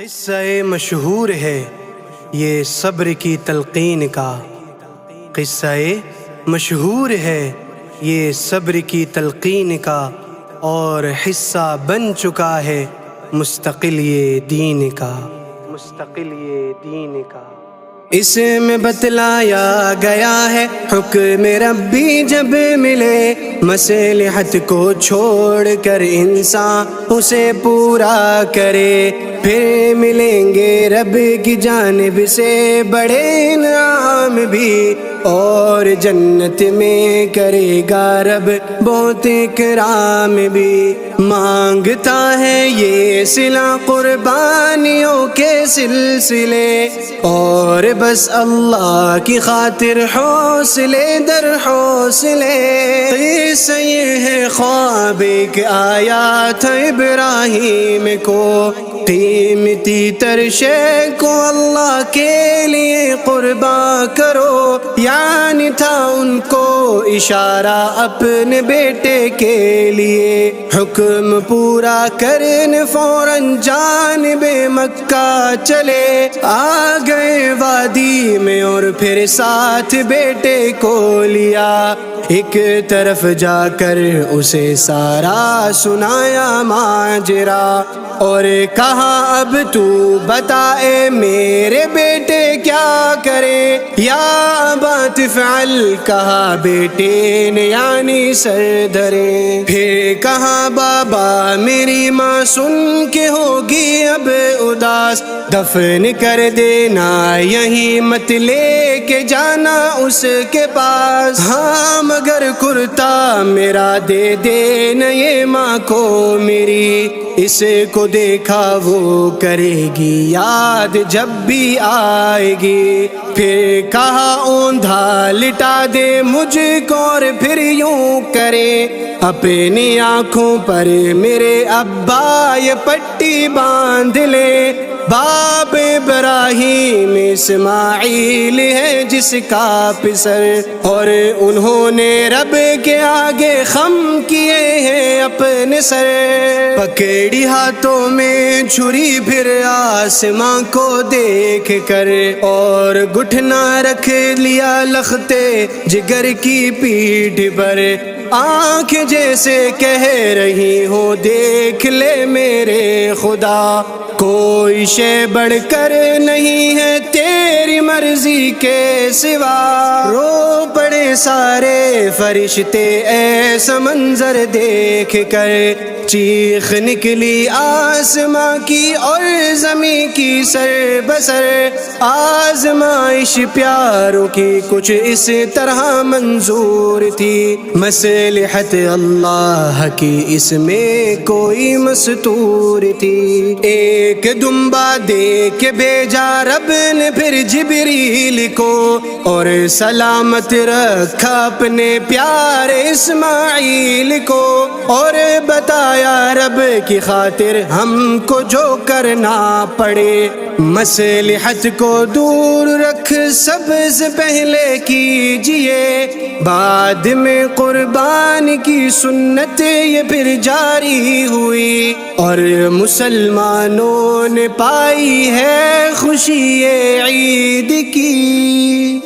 قصہ مشہور ہے یہ صبر کی تلقین کا، قصہ مشہور ہے یہ صبر کی تلقین کا، اور حصہ بن چکا ہے مستقل یہ دین کا، مستقل یہ دین کا۔ اس میں بتلایا گیا ہے حکم ربی جب ملے مصلحت کو چھوڑ کر انسان اسے پورا کرے، پھر ملیں گے رب کی جانب سے بڑے انعام بھی، اور جنت میں کرے گا رب بہت اکرام بھی۔ مانگتا ہے یہ صلہ قربانیوں کے سلسلے، اور بس اللہ کی خاطر حوصلے در حوصلے۔ قصہ یہ ہے خواب ایک آیا تھا ابراہیم کو، قیمتی تر شے کو اللہ کے لیے قربان کرو، یعنی تھا ان کو اشارہ اپنے بیٹے کے لیے، حکم پورا کرنے فوراً جانب مکہ چلے، آ گئے وادی میں اور پھر ساتھ بیٹے کو لیا، ایک طرف جا کر اسے سارا سنایا ماجرا، اور کہا اب تو بتا اے میرے بیٹے کیا کرے، یا ابا تفعل کہا بیٹے نے یعنی سر دھرے، پھر کہا بابا میری ماں سن کے ہوگی اب اداس، دفن کر دینا یہیں مت لے کے جانا اس کے پاس، ہاں مگر کرتا میرا دے دینا یہ ماں کو میری، اس کو دیکھا وہ کرے گی یاد جب بھی آئے گی، پھر کہا اوندھا لٹا دے مجھ کو اور پھر یوں کرے، اپنی آنکھوں پر میرے ابا یہ پٹی باندھ لے، باپ ابراہیم اسماعیل ہے جس کا پسر، اور انہوں نے رب کے آگے خم کیے ہیں اپنے سر، پکڑی ہاتھوں میں چھری پھر آسماں کو دیکھ کر، اور گھٹنا رکھ لیا لختے جگر کی پیٹھ پر، آنکھ جیسے کہہ رہی ہو دیکھ لے میرے خدا، کوئی شے بڑھ کر نہیں ہے تیری مرضی کے سوا، رو پڑے سارے فرشتے ایسا منظر دیکھ کر، چیخ نکلی آسماں کی اور زمین کی سر بسر، آزمائش پیاروں کی کچھ اس طرح منظور تھی، مصلحت اللہ کی اس میں کوئی مستور تھی، ایک دمبا دے کے بھیجا رب نے پھر جبریل کو، اور سلامت رکھا اپنے پیارے اسماعیل کو، اور بتایا رب کی خاطر ہم کو جو کرنا پڑے، مصلحت کو دور رکھ سب سے پہلے کیجئے، بعد میں قربان کی سنت یہ پھر جاری ہوئی، اور مسلمانوں نے پائی ہے خوشی عید کی۔